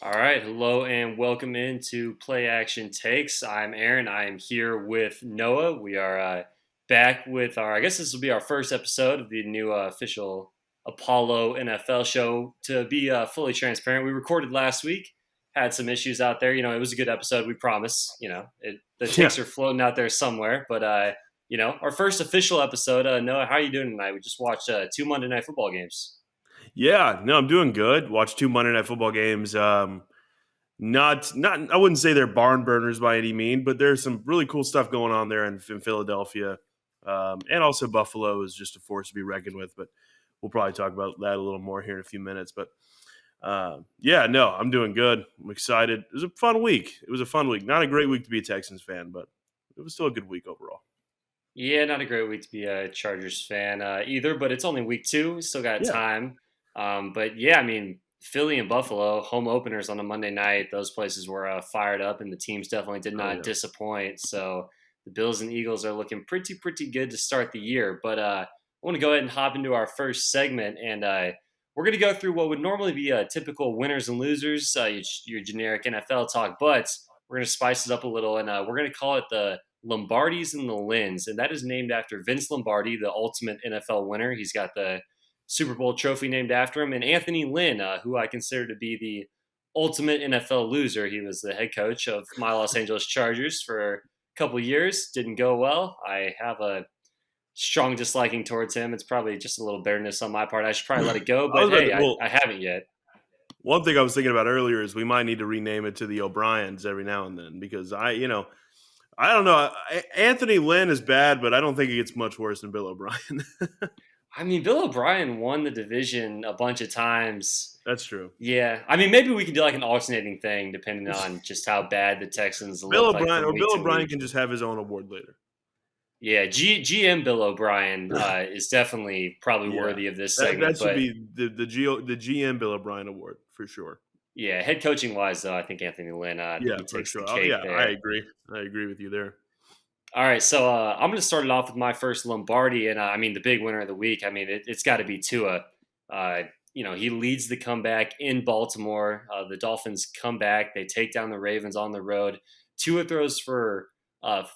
All right, hello and welcome into Play Action Takes. I'm Aaron. I am here with Noah. We are back with I guess this will be our first episode of the new official Apollo NFL show. To be fully transparent, we recorded last week, had some issues out there. It was a good episode, we promise. The Yeah. takes are floating out there somewhere, but our first official episode. Noah, how are you doing tonight? We just watched two Monday Night Football games. Yeah, no, I'm doing good. Watched two Monday Night Football games. Not I wouldn't say they're barn burners by any mean, but there's some really cool stuff going on there in Philadelphia. And also Buffalo is just a force to be reckoned with, but we'll probably talk about that a little more here in a few minutes. But yeah, no, I'm doing good. I'm excited. It was a fun week. It was a fun week. Not a great week to be a Texans fan, but it was still a good week overall. Yeah, not a great week to be a Chargers fan either, but it's only week two. We still got Yeah. time. But yeah, I mean, Philly and Buffalo, home openers on a Monday night, those places were fired up, and the teams definitely did Oh not yeah. disappoint. So the Bills and Eagles are looking pretty good to start the year. But I want to go ahead and hop into our first segment, and we're going to go through what would normally be a typical winners and losers, your generic NFL talk, but we're going to spice it up a little, and we're going to call it the Lombardis and the Lins, and that is named after Vince Lombardi, the ultimate NFL winner. He's got the Super Bowl trophy named after him, and Anthony Lynn, who I consider to be the ultimate NFL loser. He was the head coach of my Los Angeles Chargers for a couple years. Didn't go well. I have a strong disliking towards him. It's probably just a little bitterness on my part. I should probably let it go, I but was about hey, to, well, I haven't yet. One thing I was thinking about earlier is we might need to rename it to the O'Briens every now and then because I don't know. Anthony Lynn is bad, but I don't think it gets much worse than Bill O'Brien. I mean, Bill O'Brien won the division a bunch of times. That's true. Yeah, I mean, maybe we could do like an alternating thing depending on just how bad the Texans Bill look like from week Bill to O'Brien week. can just have his own award later. Yeah, GM Bill O'Brien is definitely probably Yeah, worthy of this that segment, should but be the GM Bill O'Brien award for sure. yeah, head coaching wise, though, I think Anthony Lynn, I think Yeah, he for takes the sure. cake Yeah, I there. agree. I agree with you there. All right, so I'm going to start it off with my first Lombardi, and I mean the big winner of the week. I mean it's got to be Tua. He leads the comeback in Baltimore. The Dolphins come back; they take down the Ravens on the road. Tua throws for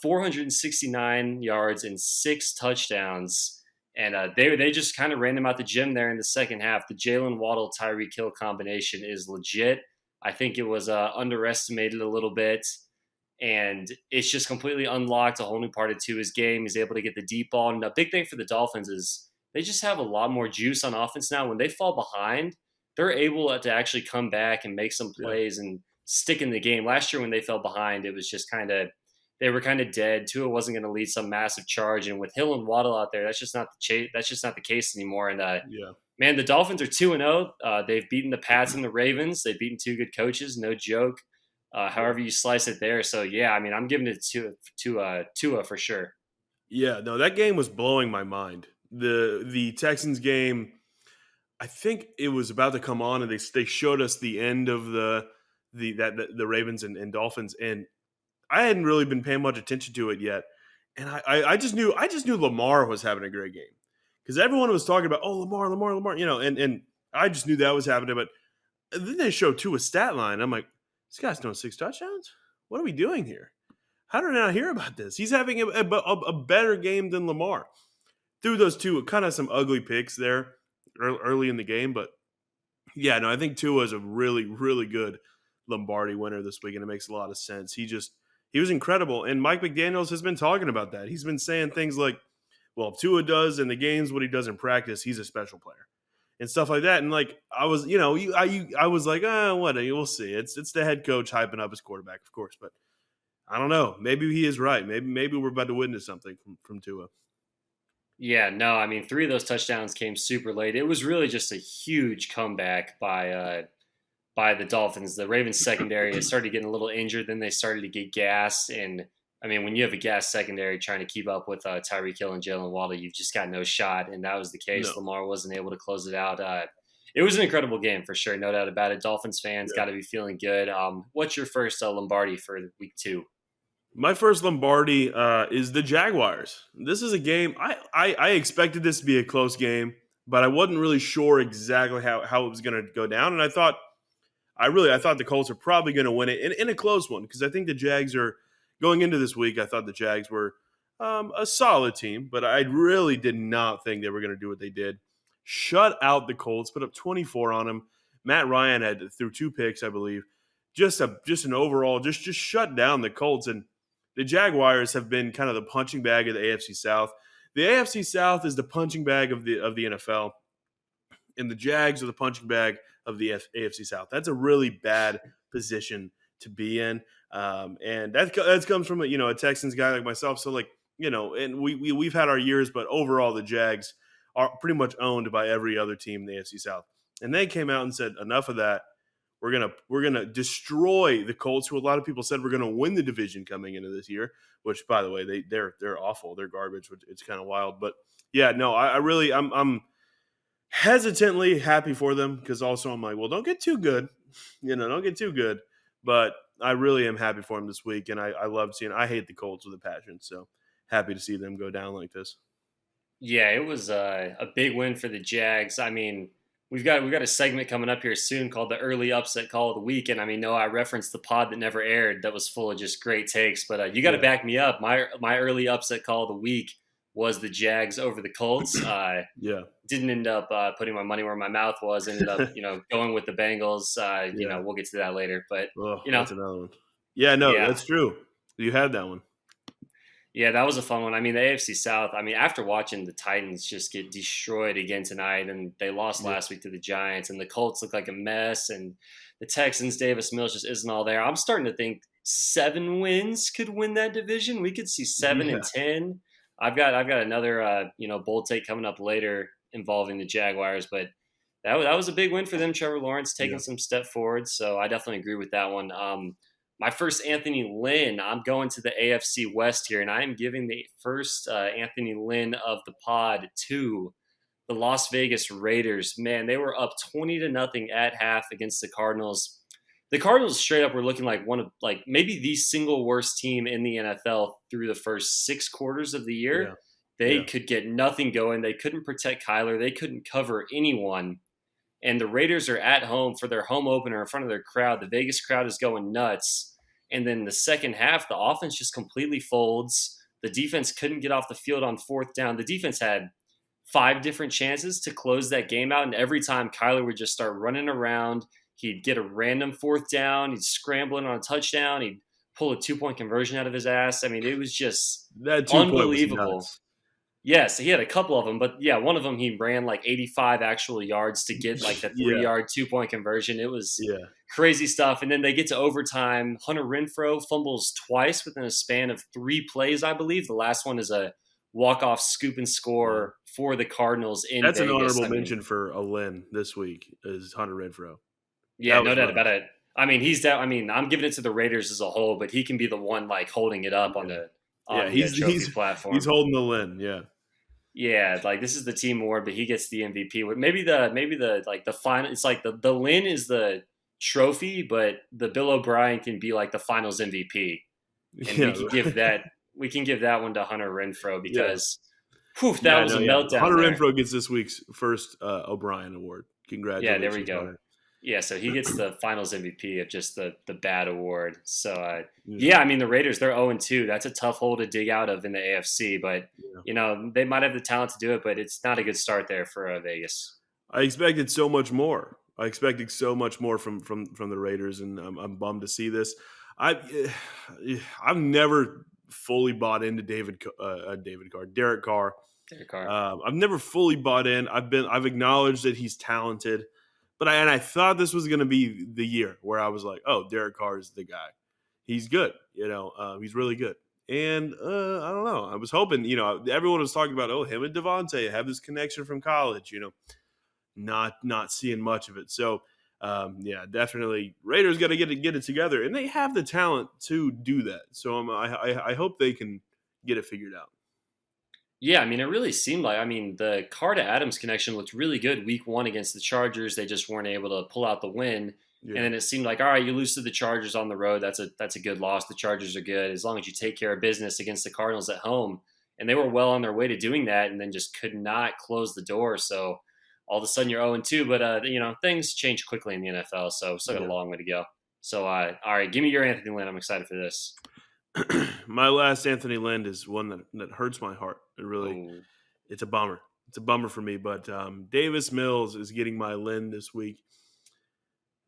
469 yards and 6 touchdowns, and they just kind of ran him out the gym there in the second half. The Jalen Waddle Tyreek Hill combination is legit. I think it was underestimated a little bit, and it's just completely unlocked a whole new part to his game. He's able to get the deep ball. And the big thing for the Dolphins is they just have a lot more juice on offense now. When they fall behind, they're able to actually come back and make some Yeah, plays and stick in the game. Last year when they fell behind, it was just they were kind of dead. Tua wasn't going to lead some massive charge, and with Hill and Waddle out there, that's just not the case anymore. And yeah. man, the Dolphins are 2-0. They've beaten the Pats and the Ravens. They've beaten two good coaches, no joke. However you slice it there. So yeah, I mean, I'm giving it to Tua for sure. Yeah, no, that game was blowing my mind. The Texans game, I think it was about to come on, and they showed us the end of the Ravens and Dolphins, and I hadn't really been paying much attention to it yet, and I just knew Lamar was having a great game because everyone was talking about Lamar, and I just knew that was happening, but then they showed a stat line. I'm like, this guy's throwing 6 touchdowns. What are we doing here? How did I not hear about this? He's having a better game than Lamar. Threw those two kind of some ugly picks there early in the game, but yeah, no, I think Tua is a really good Lombardi winner this week, and it makes a lot of sense. He was incredible, and Mike McDaniels has been talking about that. He's been saying things like, "Well, if Tua does in the games what he does in practice, he's a special player." And stuff like that. And like I was, I was like, what? We'll see. It's the head coach hyping up his quarterback, of course, but I don't know. Maybe he is right. Maybe we're about to witness something from Tua. Yeah, no, I mean, three of those touchdowns came super late. It was really just a huge comeback by the Dolphins. The Ravens secondary started getting a little injured, then they started to get gassed. And I mean, when you have a gas secondary trying to keep up with Tyreek Hill and Jalen Waddle, you've just got no shot. And that was the case. No. Lamar wasn't able to close it out. It was an incredible game for sure, no doubt about it. Dolphins fans Yeah. got to be feeling good. What's your first Lombardi for week two? My first Lombardi is the Jaguars. This is a game I expected this to be a close game, but I wasn't really sure exactly how it was going to go down. And I thought the Colts are probably going to win it in a close one because I think the Jags are going into this week. I thought the Jags were a solid team, but I really did not think they were going to do what they did. Shut out the Colts, put up 24 on them. Matt Ryan threw 2 picks, I believe. Just an overall just shut down the Colts, and the Jaguars have been kind of the punching bag of the AFC South. The AFC South is the punching bag of the NFL, and the Jags are the punching bag of the AFC South. That's a really bad position to be in, and that comes from a Texans guy like myself. So and we've had our years, but overall the Jags are pretty much owned by every other team in the AFC South. And they came out and said, enough of that. We're gonna destroy the Colts, who a lot of people said were gonna win the division coming into this year. Which, by the way, they're awful. They're garbage. It's kind of wild. But yeah, no, I'm hesitantly happy for them because also I'm like, well, don't get too good, don't get too good. But I really am happy for them this week, and I love seeing. I hate the Colts with a passion, so happy to see them go down like this. Yeah, it was a big win for the Jags. I mean, we've got a segment coming up here soon called the Early Upset Call of the Week, and I mean, no, I referenced the pod that never aired that was full of just great takes, but you got to back me up. My Early Upset Call of the Week was the Jags over the Colts. Didn't end up putting my money where my mouth was. Ended up, going with the Bengals. We'll get to that later, but that's another one. Yeah, no, that's true. You had that one. Yeah, that was a fun one. I mean, the AFC South, I mean, after watching the Titans just get destroyed again tonight, and they lost last week to the Giants, and the Colts look like a mess, and the Texans, Davis Mills just isn't all there. I'm starting to think 7 wins could win that division. We could see 7 and 10. I've got another bold take coming up later involving the Jaguars, but that was a big win for them. Trevor Lawrence taking some step forward, so I definitely agree with that one. My first Anthony Lynn, I'm going to the AFC West here, and I am giving the first Anthony Lynn of the pod to the Las Vegas Raiders. Man, they were up 20-0 at half against the Cardinals. The Cardinals straight up were looking like one of maybe the single worst team in the NFL through the first 6 quarters of the year. Yeah. They could get nothing going. They couldn't protect Kyler. They couldn't cover anyone. And the Raiders are at home for their home opener in front of their crowd. The Vegas crowd is going nuts. And then the second half, the offense just completely folds. The defense couldn't get off the field on 4th down. The defense had 5 different chances to close that game out. And every time Kyler would just start running around, he'd get a random 4th down. He'd scramble in on a touchdown. He'd pull a 2-point conversion out of his ass. I mean, it was just unbelievable. Yes, he had a couple of them, but one of them he ran like 85 actual yards to get like the 3-yard 2-point conversion. It was crazy stuff. And then they get to overtime. Hunter Renfrow fumbles twice within a span of 3 plays, I believe. The last one is a walk-off scoop and score for the Cardinals in Vegas. That's an honorable mention for a Lynn this week is Hunter Renfrow. Yeah, no doubt about it. I mean, I'm giving it to the Raiders as a whole, but he can be the one like holding it up on the trophy platform. He's holding the Lynn, Yeah, like this is the team award, but he gets the MVP. Maybe the like the final. It's like the Lynn is the trophy, but the Bill O'Brien can be like the Finals MVP, and we can give that one to Hunter Renfrow because that was a meltdown. Hunter Renfrow gets this week's first O'Brien award. Congratulations! Yeah, there we go. Hunter. Yeah, so he gets the Finals MVP of just the bad award. So, I mean, the Raiders, they're 0-2. That's a tough hole to dig out of in the AFC. But, they might have the talent to do it, but it's not a good start there for Vegas. I expected so much more. From the Raiders, and I'm bummed to see this. I've never fully bought into Derek Carr. I've never fully bought in. I've acknowledged that he's talented. But I thought this was going to be the year where I was like, oh, Derek Carr is the guy. He's good. He's really good. And I don't know. I was hoping, everyone was talking about, him and Devontae have this connection from college, not seeing much of it. So, definitely Raiders got to get it together. And they have the talent to do that. So I hope they can get it figured out. Yeah, I mean, it really seemed like, the Carr to Adams connection looked really good week 1 against the Chargers. They just weren't able to pull out the win. Yeah. And then it seemed like, all right, you lose to the Chargers on the road. That's a good loss. The Chargers are good as long as you take care of business against the Cardinals at home. And they were well on their way to doing that and then just could not close the door. So all of a sudden you're 0-2. But things change quickly in the NFL, so still got a Yeah. long way to go. So all right, give me your Anthony Lynn. I'm excited for this. My last Anthony Lynn is one that hurts my heart. Oh, It's a bummer. It's a bummer for me. But Davis Mills is getting my Lynn this week.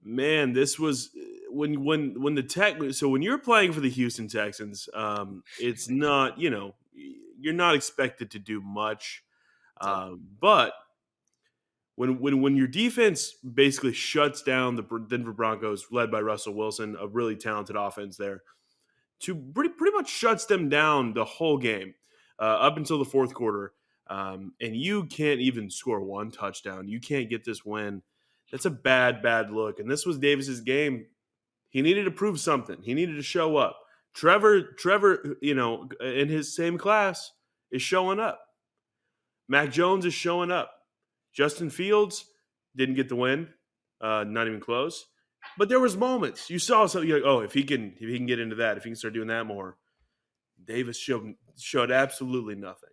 Man, this was when the Tech. So when you're playing for the Houston Texans, it's not you're not expected to do much, nope. but when your defense basically shuts down the Denver Broncos, led by Russell Wilson, a really talented offense there, to pretty much shuts them down the whole game up until the fourth quarter, and you can't even score one touchdown. You can't get this win. That's a bad look. And this was Davis's game. He needed to prove something. He needed to show up. Trevor, in his same class, is showing up. Mac Jones is showing up. Justin Fields didn't get the win, not even close. But there was moments you saw something like, oh, if he can get into that, if he can start doing that more. Davis showed absolutely nothing.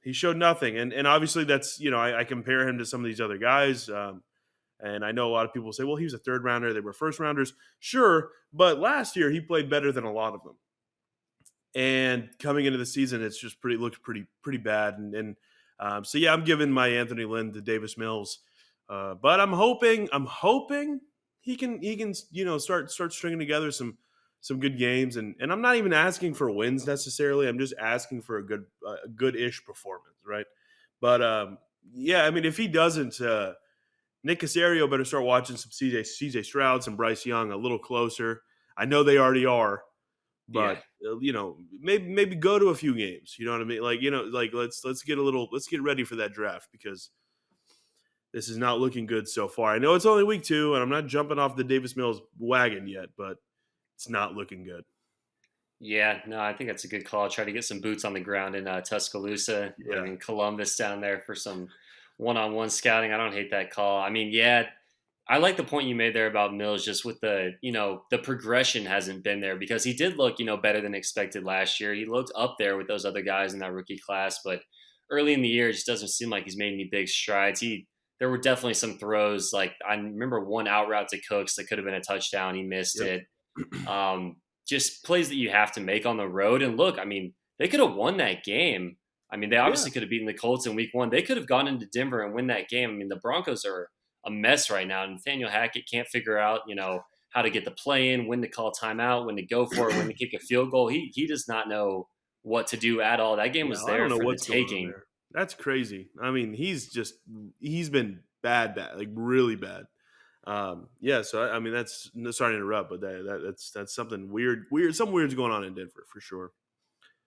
He showed nothing, and obviously that's I compare him to some of these other guys, and I know a lot of people say, well, he was a third rounder, they were first rounders, sure, but last year he played better than a lot of them. And coming into the season, it's just looked pretty bad, and so yeah, I'm giving my Anthony Lynn to Davis Mills, but I'm hoping he can start stringing together some good games, and I'm not even asking for wins necessarily. I'm just asking for a good-ish performance, right? But yeah, I mean, if he doesn't, Nick Caserio better start watching some CJ Stroud, some Bryce Young a little closer. I know they already are, Yeah. but maybe go to a few games. You know what I mean? Let's get ready for that draft, because this is not looking good so far. I know it's only week 2, and I'm not jumping off the Davis Mills wagon yet, but it's not looking good. Yeah, no, I think that's a good call. Try to get some boots on the ground in Tuscaloosa, Yeah. in Columbus down there for some one-on-one scouting. I don't hate that call. I mean, yeah, I like the point you made there about Mills, just with the progression hasn't been there, because he did look, better than expected last year. He looked up there with those other guys in that rookie class, but early in the year, it just doesn't seem like he's made any big strides. There were definitely some throws, like I remember one out route to Cooks that could have been a touchdown. He missed Yep. it. Just plays that you have to make on the road. And look, I mean, they could have won that game. I mean, they Yeah. obviously could have beaten the Colts in week 1. They could have gone into Denver and win that game. I mean, the Broncos are a mess right now. Nathaniel Hackett can't figure out, how to get the play in, when to call timeout, when to go for it, when to kick a field goal. He does not know what to do at all. That game was No, I don't there know for the what's going on taking. there. That's crazy. I mean, he's been bad, like really bad. Yeah, so I mean, that's sorry to interrupt, but that's something weird. Something weird's going on in Denver for sure.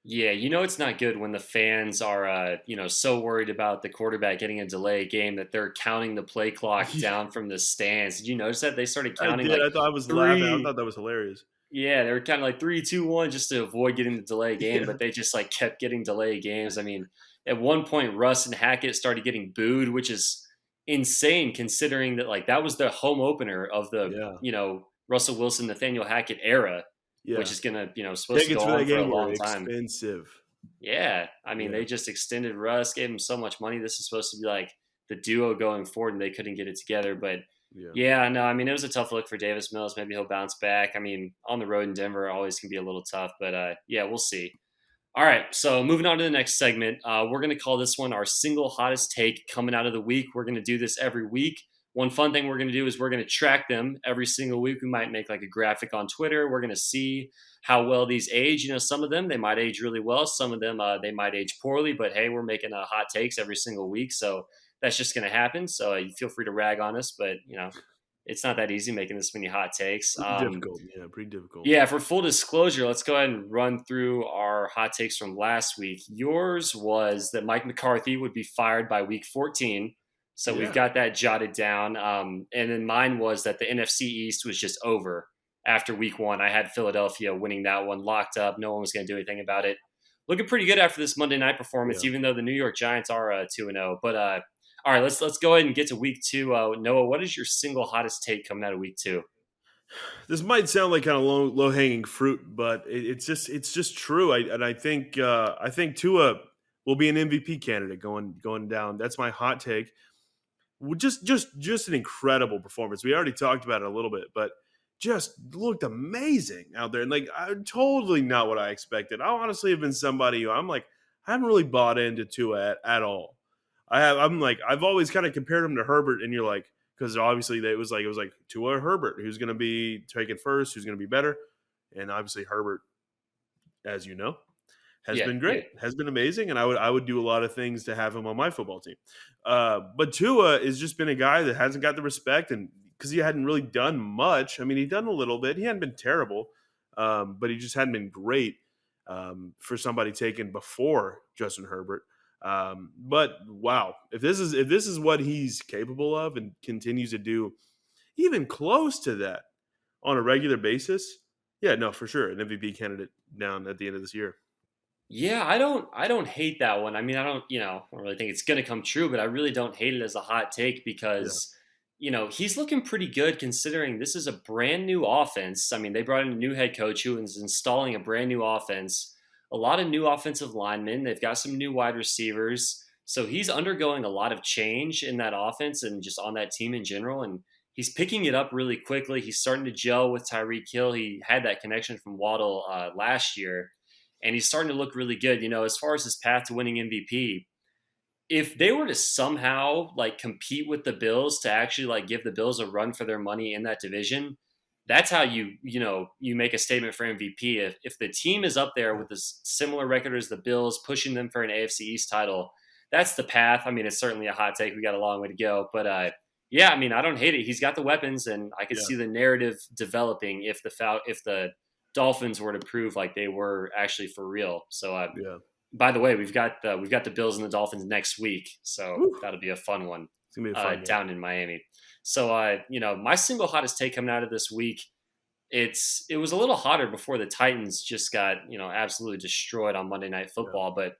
Yeah, it's not good when the fans are, so worried about the quarterback getting a delay game that they're counting the play clock down from the stands. Did you notice that they started I counting did. like I thought I was laughing. I three? thought that was hilarious. Yeah, they were kind of like 3, 2, 1 just to avoid getting the delay game, Yeah, but they just like kept getting delay games. I mean, at one point, Russ and Hackett started getting booed, which is insane considering that like that was the home opener of the yeah, Russell Wilson Nathaniel Hackett era, which yeah. is gonna supposed to Tickets go for that on for a game were long time. expensive. Yeah, I mean, Yeah, they just extended Russ, gave him so much money. This is supposed to be like the duo going forward, and they couldn't get it together. But yeah. yeah, no, I mean, it was a tough look for Davis Mills. Maybe he'll bounce back. I mean, on the road in Denver always can be a little tough, but yeah, we'll see. All right, so moving on to the next segment, we're going to call this one our single hottest take coming out of the week. We're going to do this every week. One fun thing we're going to do is we're going to track them every single week. We might make like a graphic on Twitter. We're going to see how well these age. Some of them, they might age really well. Some of them, they might age poorly. But hey, we're making hot takes every single week. So that's just going to happen. So you feel free to rag on us. But, it's not that easy making this many hot takes. Pretty difficult. Yeah, pretty difficult. Yeah, for full disclosure, let's go ahead and run through our hot takes from last week. Yours was that Mike McCarthy would be fired by week 14. So we've Yeah, got that jotted down. And then mine was that the NFC East was just over after week 1. I had Philadelphia winning that one, locked up. No one was going to do anything about it. Looking pretty good after this Monday night performance, yeah. even though the New York Giants are 2-0. But all right, let's go ahead and get to week 2. Noah, what is your single hottest take coming out of week 2? This might sound like kind of low hanging fruit, but it's just true. I think Tua will be an MVP candidate going down. That's my hot take. Just an incredible performance. We already talked about it a little bit, but just looked amazing out there. And like, totally not what I expected. I honestly have been somebody who I'm like, I haven't really bought into Tua at all. I'm like, I've always kind of compared him to Herbert, and you're like, because obviously it was like Tua or Herbert, who's going to be taken first, who's going to be better, and obviously Herbert, as you know, has Yeah, been yeah. great, has been amazing, and I would do a lot of things to have him on my football team. But Tua has just been a guy that hasn't got the respect, and because he hadn't really done much. I mean, he'd done a little bit. He hadn't been terrible, but he just hadn't been great for somebody taken before Justin Herbert. But wow, if this is what he's capable of and continues to do, even close to that on a regular basis, yeah, no, for sure, an MVP candidate down at the end of this year. Yeah, I don't hate that one. I mean, I don't really think it's going to come true, but I really don't hate it as a hot take Yeah, because he's looking pretty good considering this is a brand new offense. I mean, they brought in a new head coach who is installing a brand new offense. A lot of new offensive linemen. They've got some new wide receivers. So he's undergoing a lot of change in that offense and just on that team in general, and he's picking it up really quickly. He's starting to gel with Tyreek Hill. He had that connection from Waddle last year, and he's starting to look really good. As far as his path to winning MVP, if they were to somehow like compete with the Bills to actually like give the Bills a run for their money in that division, that's how you make a statement for MVP. If the team is up there with a similar record as the Bills, pushing them for an AFC East title, that's the path. I mean, it's certainly a hot take. We got a long way to go, but yeah, I mean, I don't hate it. He's got the weapons, and I could yeah, see the narrative developing if the Dolphins were to prove like they were actually for real. So yeah. by the way, we've got the Bills and the Dolphins next week, so Whew, that'll be a fun one it's gonna be a fun game. down in Miami. So my single hottest take coming out of this week, it was a little hotter before the Titans just got absolutely destroyed on Monday Night Yeah, Football, but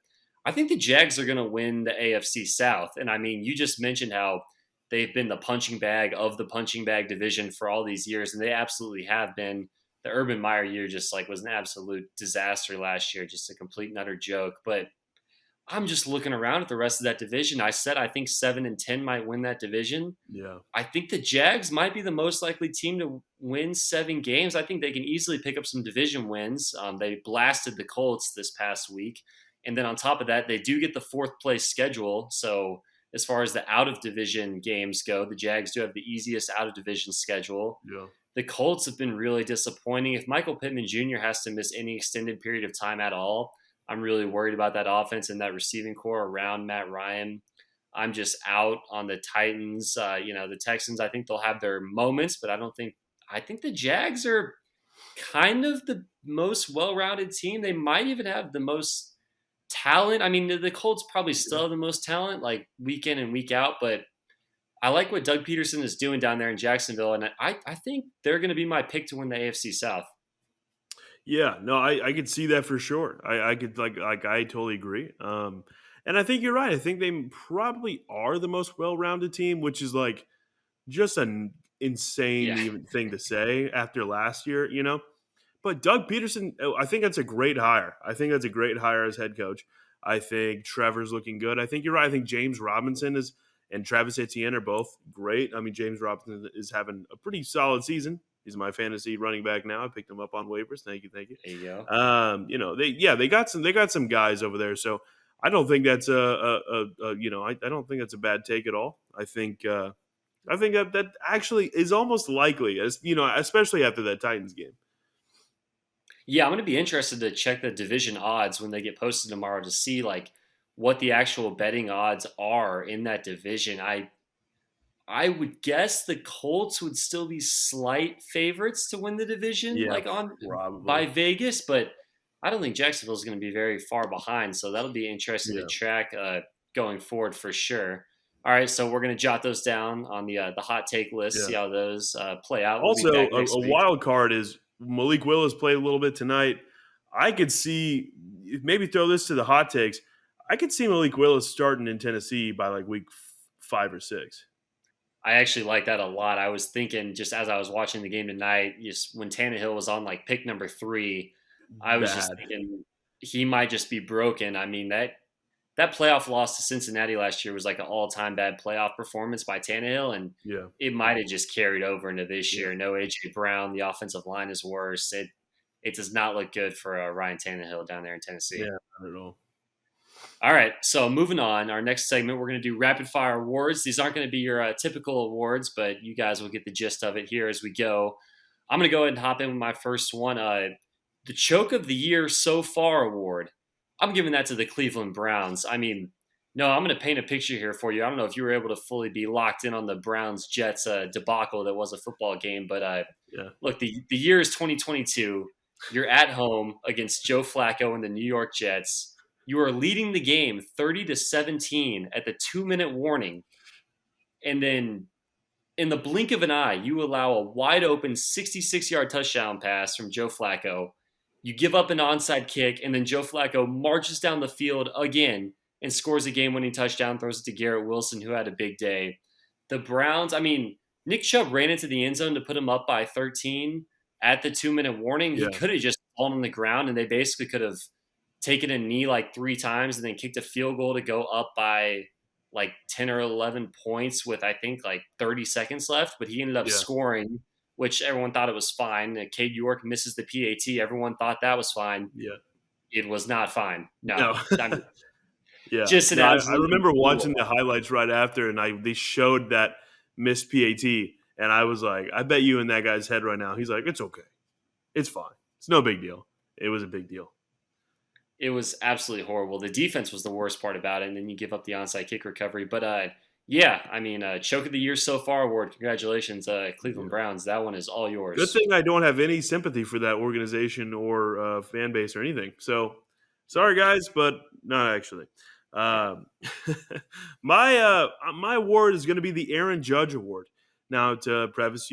I think the Jags are going to win the AFC South. And I mean, you just mentioned how they've been the punching bag of the punching bag division for all these years, and they absolutely have been. The Urban Meyer year just like was an absolute disaster last year, just a complete and utter joke. But I'm just looking around at the rest of that division. I said I think 7-10 might win that division. yeah, I think the Jags might be the most likely team to win 7 games. I think they can easily pick up some division wins. They blasted the Colts this past week. And then on top of that, they do get the fourth place schedule. So as far as the out of division games go, the Jags do have the easiest out of division schedule. yeah, The Colts have been really disappointing. If Michael Pittman Jr. has to miss any extended period of time at all, I'm really worried about that offense and that receiving core around Matt Ryan. I'm just out on the Titans. The Texans, I think they'll have their moments, but I think the Jags are kind of the most well-rounded team. They might even have the most talent. I mean, the Colts probably yeah. still have the most talent, like week in and week out, but I like what Doug Peterson is doing down there in Jacksonville, and I think they're going to be my pick to win the AFC South. Yeah, no, I could see that for sure. I could I totally agree. And I think you're right. I think they probably are the most well-rounded team, which is like just an insane Yeah. even thing to say after last year. But Doug Peterson, I think that's a great hire. I think that's a great hire as head coach. I think Trevor's looking good. I think you're right. I think James Robinson is and Travis Etienne are both great. I mean, James Robinson is having a pretty solid season. He's my fantasy running back now. I picked him up on waivers. Thank you, thank you. There you go. They got some guys over there. So I don't think that's I don't think that's a bad take at all. I think that actually is almost likely, as especially after that Titans game. Yeah, I'm going to be interested to check the division odds when they get posted tomorrow to see like what the actual betting odds are in that division. I would guess the Colts would still be slight favorites to win the division, Yeah, like on probably. by Vegas, but I don't think Jacksonville is going to be very far behind. So that'll be interesting to Yeah. track going forward for sure. All right, so we're going to jot those down on the hot take list. Yeah. See how those play out. We'll be Also, back a next week. wild card is Malik Willis played a little bit tonight. I could see maybe throw this to the hot takes. I could see Malik Willis starting in Tennessee by like week 5 or 6. I actually like that a lot. I was thinking just as I was watching the game tonight, just when Tannehill was on like pick number 3, I was just Bad. thinking he might just be broken. I mean that playoff loss to Cincinnati last year was like an all-time bad playoff performance by Tannehill, and Yeah. it might have just carried over into this Yeah. year. No AJ Brown, the offensive line is worse. It does not look good for Ryan Tannehill down there in Tennessee. Yeah. Not at all. All right, so moving on, our next segment, we're going to do rapid fire awards. These aren't going to be your typical awards, but you guys will get the gist of it here as we go. I'm going to go ahead and hop in with my first one. The Choke of the Year So Far award. I'm giving that to the Cleveland Browns. I mean, no, I'm going to paint a picture here for you. I don't know if you were able to fully be locked in on the Browns Jets debacle that was a football game, but Yeah. look, the year is 2022. You're at home against Joe Flacco and the New York Jets. You are leading the game 30-17 at the 2-minute warning. And then in the blink of an eye, you allow a wide open 66-yard touchdown pass from Joe Flacco. You give up an onside kick, and then Joe Flacco marches down the field again and scores a game-winning touchdown, throws it to Garrett Wilson, who had a big day. The Browns, I mean, Nick Chubb ran into the end zone to put him up by 13 at the 2-minute warning. He Yeah. could have just fallen on the ground, and they basically could have taken a knee like 3 times and then kicked a field goal to go up by like 10 or 11 points with, I think, like 30 seconds left. But he ended up Yeah. scoring, which everyone thought it was fine. Cade York misses the PAT. Everyone thought that was fine. Yeah. It was not fine. No. No. I mean, Yeah. just an No, I absolute remember watching fool. the highlights right after, and they showed that missed PAT, and I was like, I bet you in that guy's head right now, he's like, it's okay. It's fine. It's no big deal. It was a big deal. It was absolutely horrible. The defense was the worst part about it, and then you give up the onside kick recovery. But yeah, I mean, Choke of the Year So Far award. Congratulations, Cleveland Yeah. Browns. That one is all Good yours. thing I don't have any sympathy for that organization or fan base or anything. So sorry, guys, but not actually. Um, my award is going to be the Aaron Judge Award. Now, to preface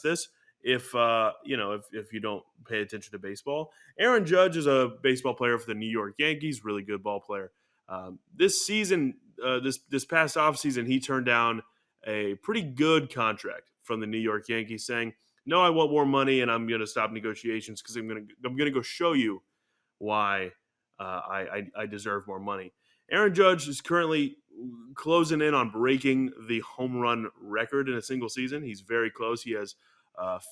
this, if if you don't pay attention to baseball, Aaron Judge is a baseball player for the New York Yankees, really good ball player. This season, this past offseason, he turned down a pretty good contract from the New York Yankees, saying, "No, I want more money, and I'm going to stop negotiations because I'm going to go show you why I deserve more money." Aaron Judge is currently closing in on breaking the home run record in a single season. He's very close. He has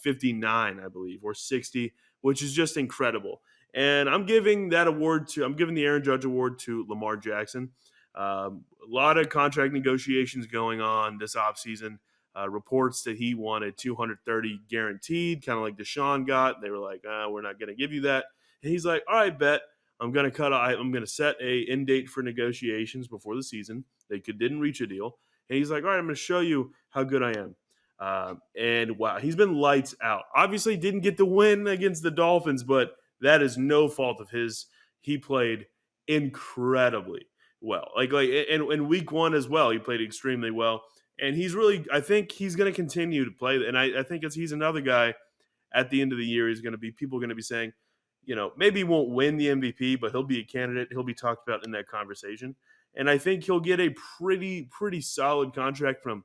59, I believe, or 60, which is just incredible. And I'm giving the Aaron Judge Award to Lamar Jackson. A lot of contract negotiations going on this offseason. Reports that he wanted 230 guaranteed, kind of like Deshaun got. They were like, we're not going to give you that. And he's like, all right, bet. I'm going to set a end date for negotiations before the season. They didn't reach a deal. And he's like, all right, I'm going to show you how good I am. And wow, he's been lights out. Obviously didn't get the win against the Dolphins, but that is no fault of his. He played incredibly well. Like in week 1 as well, he played extremely well. And I think he's going to continue to play. And I think he's another guy at the end of the year. People are going to be saying, maybe he won't win the MVP, but he'll be a candidate. He'll be talked about in that conversation. And I think he'll get a pretty solid contract from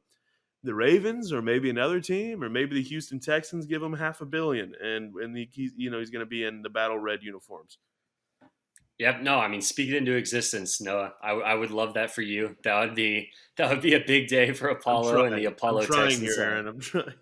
the Ravens or maybe another team, or maybe the Houston Texans give him $500 million, and he's going to be in the battle red uniforms. Yep. No, I mean, speak it into existence, Noah. I would love that for you. That would be a big day for Apollo and the Apollo I'm trying Texans. Here, Aaron. I'm trying.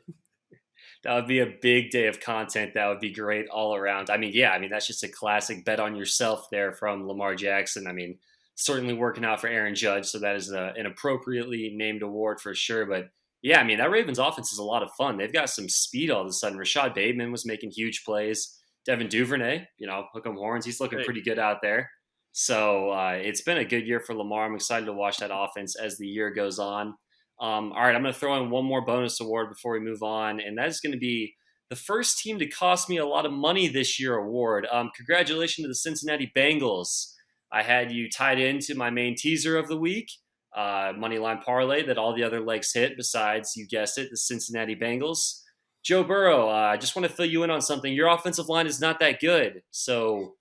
That would be a big day of content. That would be great all around. I mean, yeah, that's just a classic bet on yourself there from Lamar Jackson. I mean, certainly working out for Aaron Judge, so that is an appropriately named award for sure. But yeah, that Ravens offense is a lot of fun. They've got some speed all of a sudden. Rashad Bateman was making huge plays. Devin Duvernay, hook 'em horns. He's looking pretty good out there. So it's been a good year for Lamar. I'm excited to watch that offense as the year goes on. All right, I'm going to throw in one more bonus award before we move on, and that is going to be the first team to cost me a lot of money this year award. Congratulations to the Cincinnati Bengals. I had you tied into my main teaser of the week, Moneyline Parlay, that all the other legs hit besides, you guessed it, the Cincinnati Bengals. Joe Burrow, I just want to fill you in on something. Your offensive line is not that good, so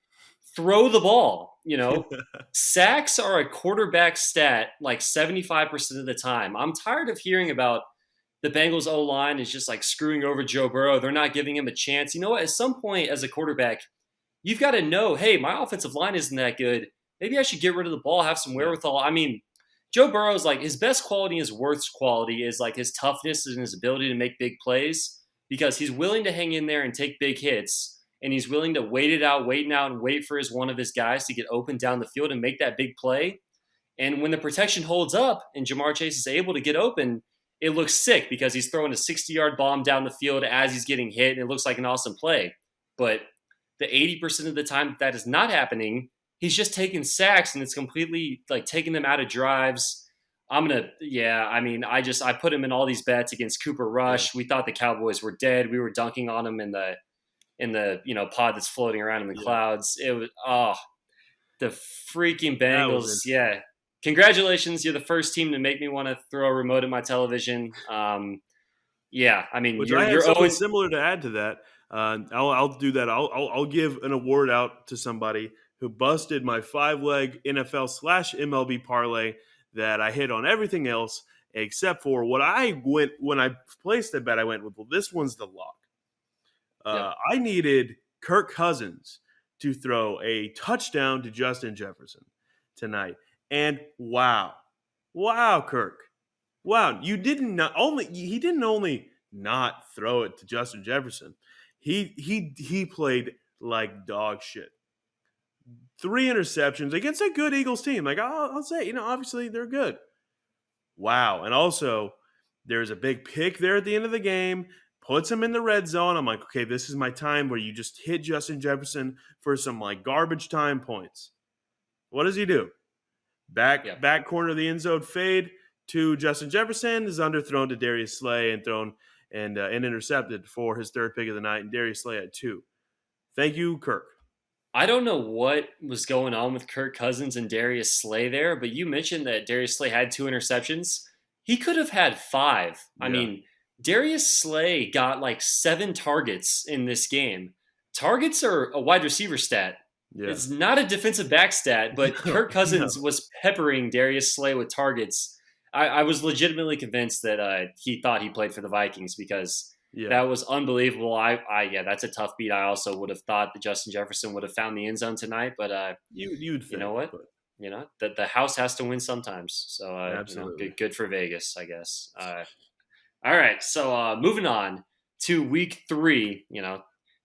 throw the ball. Sacks are a quarterback stat like 75% of the time. I'm tired of hearing about the Bengals O-line is just like screwing over Joe Burrow. They're not giving him a chance. You know what? At some point as a quarterback, you've got to know, hey, my offensive line isn't that good. maybe I should get rid of the ball, have some Yeah, wherewithal. I mean, Joe Burrow's like his best quality, his worst quality is like his toughness and his ability to make big plays because he's willing to hang in there and take big hits, and he's willing to wait out, and wait for his one of his guys to get open down the field and make that big play. And when the protection holds up and Jamar Chase is able to get open, it looks sick because he's throwing a 60-yard bomb down the field as he's getting hit, and it looks like an awesome play. But the 80% of the time that is not happening, he's just taking sacks and it's completely like taking them out of drives. I mean, I put him in all these bets against Cooper yeah, Rush. We thought the Cowboys were dead. We were dunking on him in the pod that's floating around in the yeah. clouds. It was the freaking That was Bengals. interesting. Yeah, congratulations! You're the first team to make me want to throw a remote at my television. Yeah, I mean Which I had you're something owing. similar to add to that. I'll do that. I'll give an award out to somebody who busted my 5 leg NFL/MLB parlay that I hit on everything else except for what I went when I placed the bet. I went with, well, this one's the lock. Yep. I needed Kirk Cousins to throw a touchdown to Justin Jefferson tonight, and wow, Kirk, wow, you didn't not only he didn't only not throw it to Justin Jefferson, he played like dog shit. 3 interceptions against a good Eagles team. Like I'll say, obviously they're good. Wow. And also, there's a big pick there at the end of the game, puts him in the red zone. I'm like, okay, this is my time where you just hit Justin Jefferson for some like garbage time points. What does he do? Yep. Back corner of the end zone fade to Justin Jefferson is underthrown to Darius Slay and thrown and intercepted for his third pick of the night. And Darius Slay at 2. Thank you, Kirk. I don't know what was going on with Kirk Cousins and Darius Slay there, but you mentioned that Darius Slay had 2 interceptions. He could have had five. I Yeah, mean, Darius Slay got like 7 targets in this game. Targets are a wide receiver stat. yeah. It's not a defensive back stat, but No, Kirk Cousins no. was peppering Darius Slay with targets. I was legitimately convinced that he thought he played for the Vikings because Yeah. that was unbelievable. Yeah, that's a tough beat. I also would have thought that Justin Jefferson would have found the end zone tonight, but You'd you know think, what? but The house has to win sometimes. So absolutely. good for Vegas, I guess. All right, so moving on to week 3.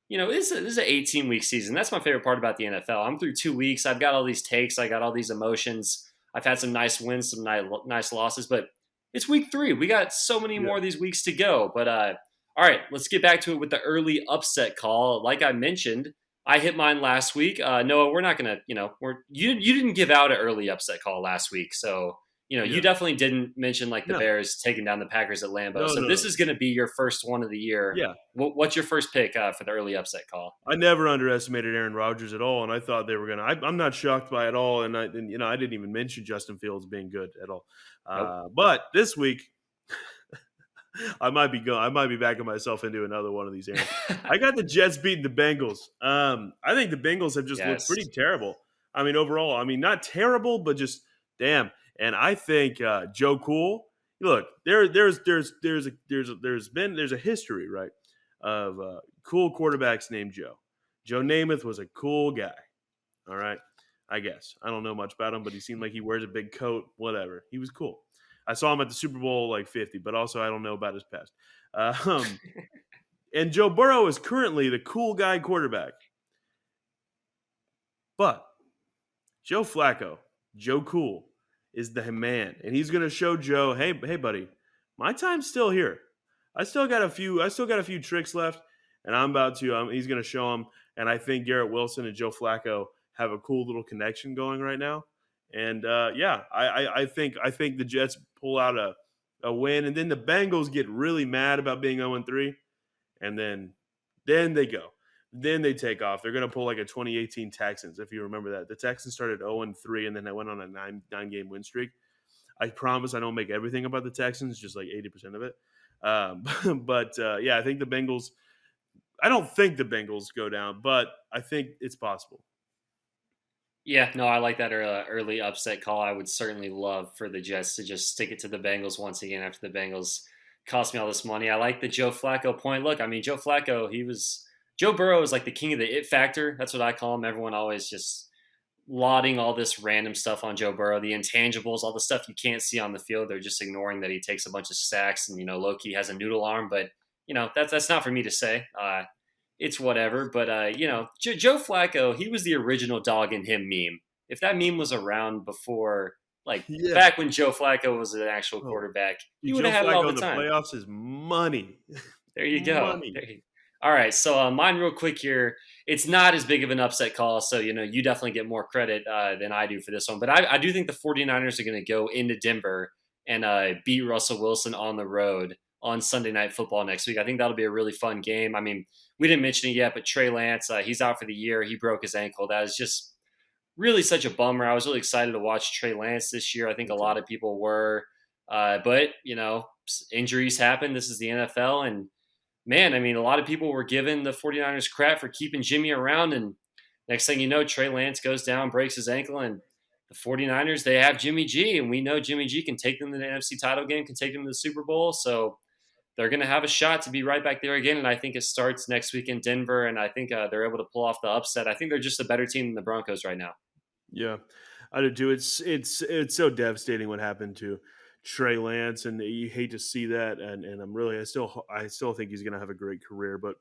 This is an 18-week season. That's my favorite part about the NFL. I'm through 2 weeks. I've got all these takes. I got all these emotions. I've had some nice wins, some nice losses, but it's week 3. We got so many Yeah. more of these weeks to go. But all right, let's get back to it with the early upset call. Like I mentioned, I hit mine last week. Noah, we're not gonna, you didn't give out an early upset call last week, so you Yeah. definitely didn't mention like the No. Bears taking down the Packers at Lambeau. No, So no, this no. is going to be your first one of the year. Yeah. What's your first pick for the early upset call? I never underestimated Aaron Rodgers at all, and I thought they were gonna. I'm not shocked by it all, and I didn't even mention Justin Fields being good at all. Nope. But this week, I might be backing myself into another one of these. Aaron, I got the Jets beating the Bengals. I think the Bengals have just looked Yes. pretty terrible. I mean, overall, I mean, not terrible, but just damn. And I think Joe Cool. Look, there's a history, right, of cool quarterbacks named Joe. Joe Namath was a cool guy. All right, I guess I don't know much about him, but he seemed like he wears a big coat. Whatever, he was cool. I saw him at the Super Bowl like 50, but also I don't know about his past. Um, and Joe Burrow is currently the cool guy quarterback, but Joe Flacco, Joe Cool, is the man, and he's going to show Joe, hey, buddy, my time's still here. I still got a few tricks left, and I'm about to. He's going to show him, and I think Garrett Wilson and Joe Flacco have a cool little connection going right now. And yeah, I think the Jets pull out a win, and then the Bengals get really mad about being 0-3, and then they go. Then they take off. They're going to pull like a 2018 Texans, if you remember that. The Texans started 0-3, and then they went on a nine-game win streak. I promise I don't make everything about the Texans, just like 80% of it. But yeah, I think the Bengals. I don't think the Bengals go down, but I think it's possible. Yeah, no, I like that early upset call. I would certainly love for the Jets to just stick it to the Bengals once again after the Bengals cost me all this money. I like the Joe Flacco point. Look, I mean, Joe Flacco, Joe Burrow is like the king of the it factor. That's what I call him. Everyone always just lauding all this random stuff on Joe Burrow, the intangibles, all the stuff you can't see on the field. They're just ignoring that he takes a bunch of sacks and low key has a noodle arm. But that's not for me to say. It's whatever. But Joe Flacco, he was the original dog in him meme. If that meme was around before, like Yeah. back when Joe Flacco was an actual Oh, quarterback, he would Joe have had it all Flacco the in the time. playoffs is money. There you go. Money. All right, so mine real quick here. It's not as big of an upset call, so you definitely get more credit than I do for this one. But I do think the 49ers are going to go into Denver and beat Russell Wilson on the road on Sunday Night Football next week. I think that'll be a really fun game. I mean, we didn't mention it yet, but Trey Lance, he's out for the year. He broke his ankle. That is just really such a bummer. I was really excited to watch Trey Lance this year. I think Me a too. lot of people were, but injuries happen. This is the NFL, and man, I mean, a lot of people were giving the 49ers crap for keeping Jimmy around. And next thing you know, Trey Lance goes down, breaks his ankle, and the 49ers, they have Jimmy G. And we know Jimmy G can take them to the NFC title game, can take them to the Super Bowl. So they're going to have a shot to be right back there again. And I think it starts next week in Denver. And I think they're able to pull off the upset. I think they're just a better team than the Broncos right now. Yeah, I do too. It's so devastating what happened to Trey Lance, and you hate to see that. And I still think he's going to have a great career. But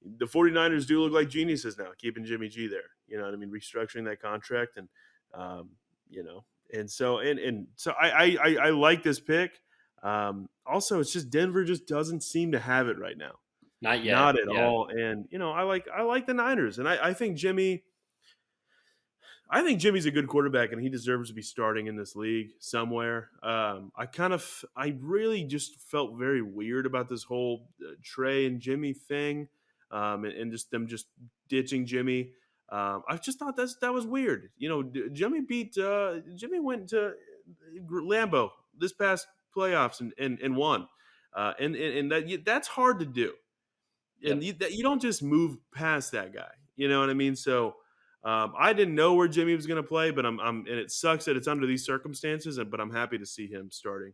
the 49ers do look like geniuses now, keeping Jimmy G there. You know what I mean? Restructuring that contract, and um, you know, and so I like this pick. Also, it's just Denver just doesn't seem to have it right now, Not yet. not at Yeah. all. And I like the Niners, and I think Jimmy. I think Jimmy's a good quarterback, and he deserves to be starting in this league somewhere. I really just felt very weird about this whole Trey and Jimmy thing, and just them just ditching Jimmy. I just thought that was weird. Jimmy went to Lambeau this past playoffs and won, and that's hard to do, and Yep. you don't just move past that guy. You know what I mean? So I didn't know where Jimmy was going to play, but and it sucks that it's under these circumstances. But I'm happy to see him starting.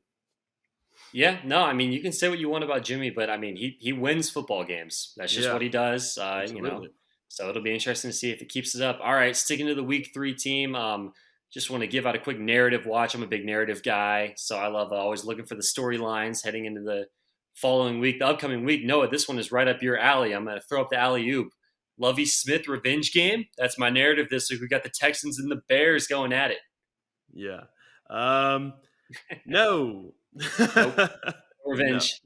Yeah, no, I mean, you can say what you want about Jimmy, but I mean, he wins football games. That's just Yeah, what he does, absolutely. So it'll be interesting to see if he keeps it up. All right, sticking to the week 3 team. Just want to give out a quick narrative watch. I'm a big narrative guy, so I love always looking for the storylines heading into the following week, the upcoming week. Noah, this one is right up your alley. I'm going to throw up the alley oop. Lovey Smith revenge game. That's my narrative this week. We got the Texans and the Bears going at it. Yeah. No. Nope, No. revenge.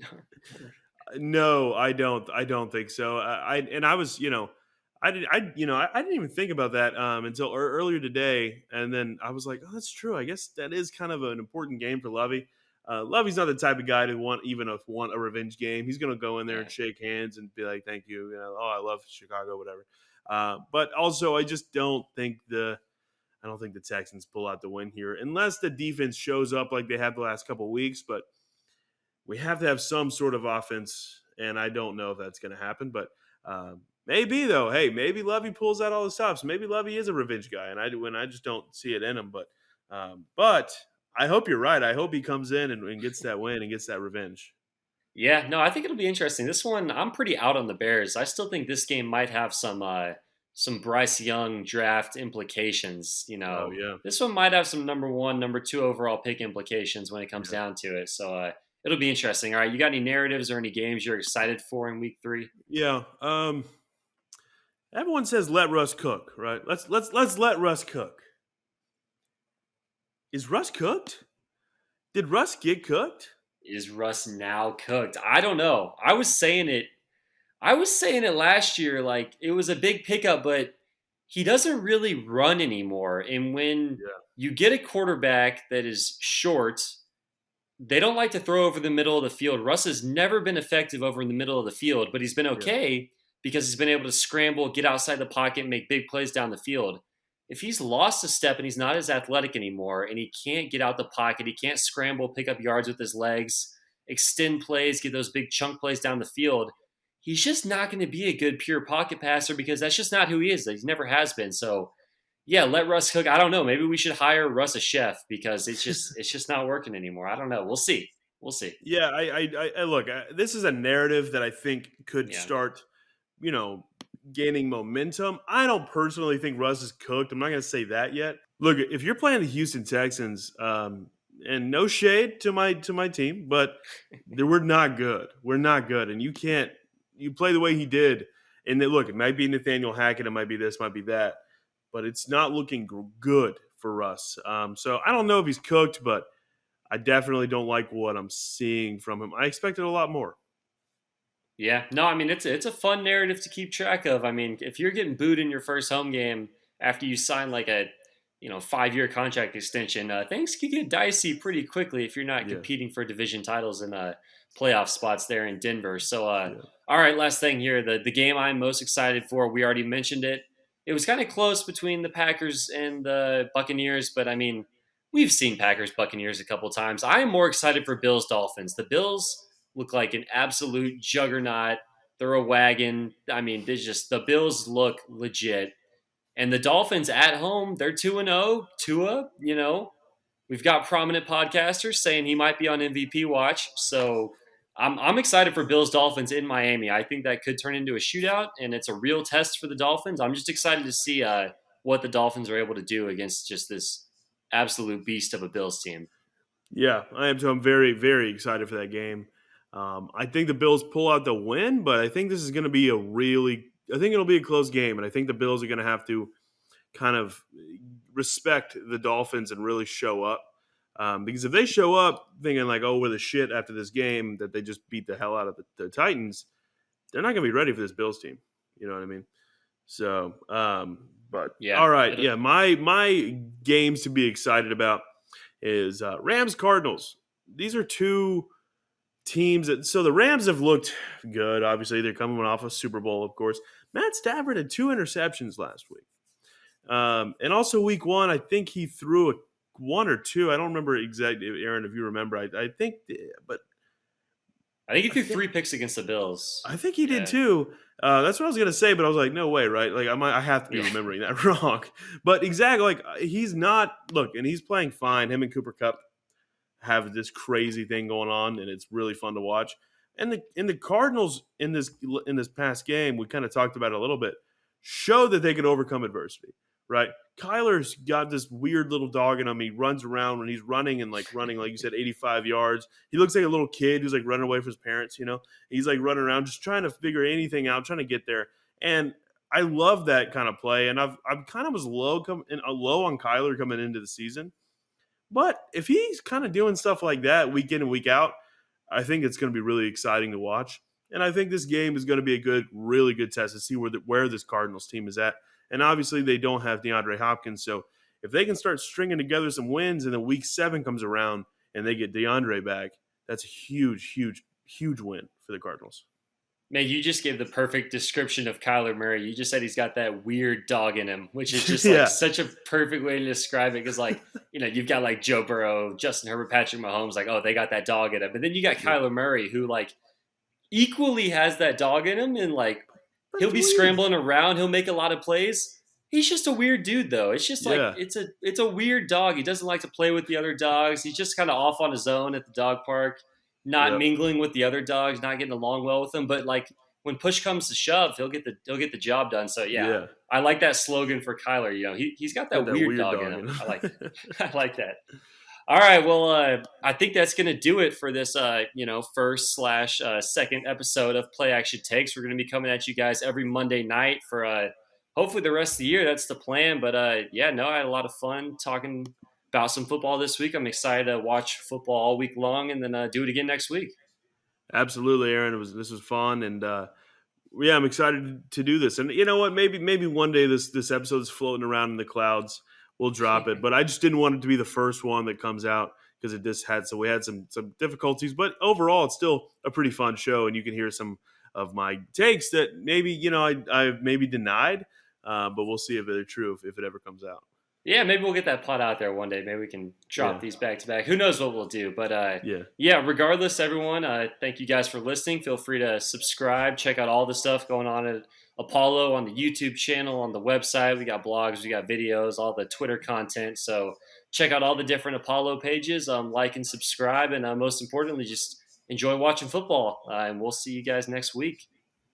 No, I don't. I don't think so. I was, I didn't even think about that until earlier today, and then I was like, oh, that's true. I guess that is kind of an important game for Lovey. Lovey's not the type of guy to want a revenge game. He's going to go in there Yeah. and shake hands and be like, "Thank you." Oh, I love Chicago, whatever. But also, I don't think the Texans pull out the win here unless the defense shows up like they have the last couple of weeks. But we have to have some sort of offense, and I don't know if that's going to happen. But maybe though, hey, maybe Lovey pulls out all the stops. Maybe Lovey is a revenge guy, and I just don't see it in him. But I hope you're right. I hope he comes in and gets that win and gets that revenge. Yeah, no, I think it'll be interesting. This one, I'm pretty out on the Bears. I still think this game might have some Bryce Young draft implications. Oh yeah, This one might have some number 1, number 2 overall pick implications when it comes yeah, down to it. So it'll be interesting. All right, you got any narratives or any games you're excited for in week 3? yeah. Everyone says let Russ cook, right? Let's let Russ cook. Is Russ cooked? Did Russ get cooked? Is Russ now cooked? I don't know. I was saying it last year, like it was a big pickup, but he doesn't really run anymore. And when Yeah, you get a quarterback that is short, they don't like to throw over the middle of the field. Russ has never been effective over in the middle of the field, but he's been yeah, okay because he's been able to scramble, get outside the pocket, make big plays down the field. If he's lost a step and he's not as athletic anymore and he can't get out the pocket, he can't scramble, pick up yards with his legs, extend plays, get those big chunk plays down the field, he's just not going to be a good pure pocket passer because that's just not who he is. He never has been. So yeah, let Russ cook. I don't know. Maybe we should hire Russ a chef because it's just not working anymore. I don't know. We'll see. We'll see. yeah. I look. This is a narrative that I think could Yeah. start, you know, gaining momentum. I don't personally think Russ is cooked. I'm not going to say that yet. Look, if you're playing the Houston Texans, and no shade to my team, but we're not good. We're not good, and you can't you play the way he did. And then, look, it might be Nathaniel Hackett, it might be this, might be that, but it's not looking good for Russ. So I don't know if he's cooked, but I definitely don't like what I'm seeing from him. I expected a lot more. Yeah, no, I mean it's a fun narrative to keep track of. I mean, if you're getting booed in your first home game after you sign like a 5-year contract extension, things can get dicey pretty quickly if you're not Yeah, competing for division titles and playoff spots there in Denver. So, yeah. all right, last thing here, the game I'm most excited for. We already mentioned it. It was kind of close between the Packers and the Buccaneers, but I mean, we've seen Packers Buccaneers a couple times. I am more excited for Bills Dolphins. The Bills look like an absolute juggernaut. They're a wagon. I mean, the Bills look legit. And the Dolphins at home, they're 2-0. Tua, we've got prominent podcasters saying he might be on MVP watch. So I'm excited for Bills Dolphins in Miami. I think that could turn into a shootout, and it's a real test for the Dolphins. I'm just excited to see what the Dolphins are able to do against just this absolute beast of a Bills team. Yeah, I am too. I'm very, very excited for that game. I think the Bills pull out the win, but I think this is going to be I think it'll be a close game, and I think the Bills are going to have to kind of respect the Dolphins and really show up. Because if they show up thinking like, oh, we're the shit after this game that they just beat the hell out of the Titans, they're not going to be ready for this Bills team. You know what I mean? So, but Yeah. all right, yeah. My games to be excited about is Rams Cardinals. These are two teams so the Rams have looked good. Obviously, they're coming off a Super Bowl, of course. Matt Stafford had 2 interceptions last week. And also week one, I think he threw one or two. I don't remember exactly, Aaron, if you remember. I think, but I think he threw 3 picks against the Bills. I think he did Yeah. too. That's what I was gonna say, but I was like, no way, right? Like I have to be Yeah. remembering that wrong. But exactly, like he's not. Look, and he's playing fine. Him and Cooper Cup have this crazy thing going on, and it's really fun to watch. And the Cardinals in this past game, we kind of talked about it a little bit, show that they can overcome adversity, right? Kyler's got this weird little dog in him. He runs around when he's running and like you said, 85 yards. He looks like a little kid who's like running away from his parents. He's like running around just trying to figure anything out, trying to get there. And I love that kind of play. And I've kind of was low on Kyler coming into the season. But if he's kind of doing stuff like that week in and week out, I think it's going to be really exciting to watch. And I think this game is going to be a really good test to see where this Cardinals team is at. And obviously, they don't have DeAndre Hopkins. So if they can start stringing together some wins and then week 7 comes around and they get DeAndre back, that's a huge, huge, huge win for the Cardinals. Man, you just gave the perfect description of Kyler Murray. You just said he's got that weird dog in him, which is just like Yeah. such a perfect way to describe it. Because you've got like Joe Burrow, Justin Herbert, Patrick Mahomes, like, oh, they got that dog in him. But then you got Kyler Murray, who like equally has that dog in him, and like he'll be scrambling around, he'll make a lot of plays. He's just a weird dude, though. It's just like it's a weird dog. He doesn't like to play with the other dogs. He's just kind of off on his own at the dog park, not mingling with the other dogs, not getting along well with them. But like when push comes to shove, he'll get the job done. So yeah. I like that slogan for Kyler. He's got that weird dog in him. I like I like that. All right, well, I think that's going to do it for this, first/second episode of Play Action Takes. We're going to be coming at you guys every Monday night for hopefully the rest of the year. That's the plan. But I had a lot of fun talking about some football this week. I'm excited to watch football all week long and then do it again next week. Absolutely, Aaron. This was fun, and I'm excited to do this. And you know what? Maybe one day this episode is floating around in the clouds. We'll drop it, but I just didn't want it to be the first one that comes out because we had some difficulties. But overall, it's still a pretty fun show, and you can hear some of my takes that maybe I've maybe denied, but we'll see if they're true if it ever comes out. Yeah, maybe we'll get that plot out there one day. Maybe we can drop these back to back. Who knows what we'll do? But regardless, everyone, thank you guys for listening. Feel free to subscribe. Check out all the stuff going on at Apollo on the YouTube channel, on the website. We got blogs, we got videos, all the Twitter content. So check out all the different Apollo pages. Like and subscribe. And most importantly, just enjoy watching football. And we'll see you guys next week.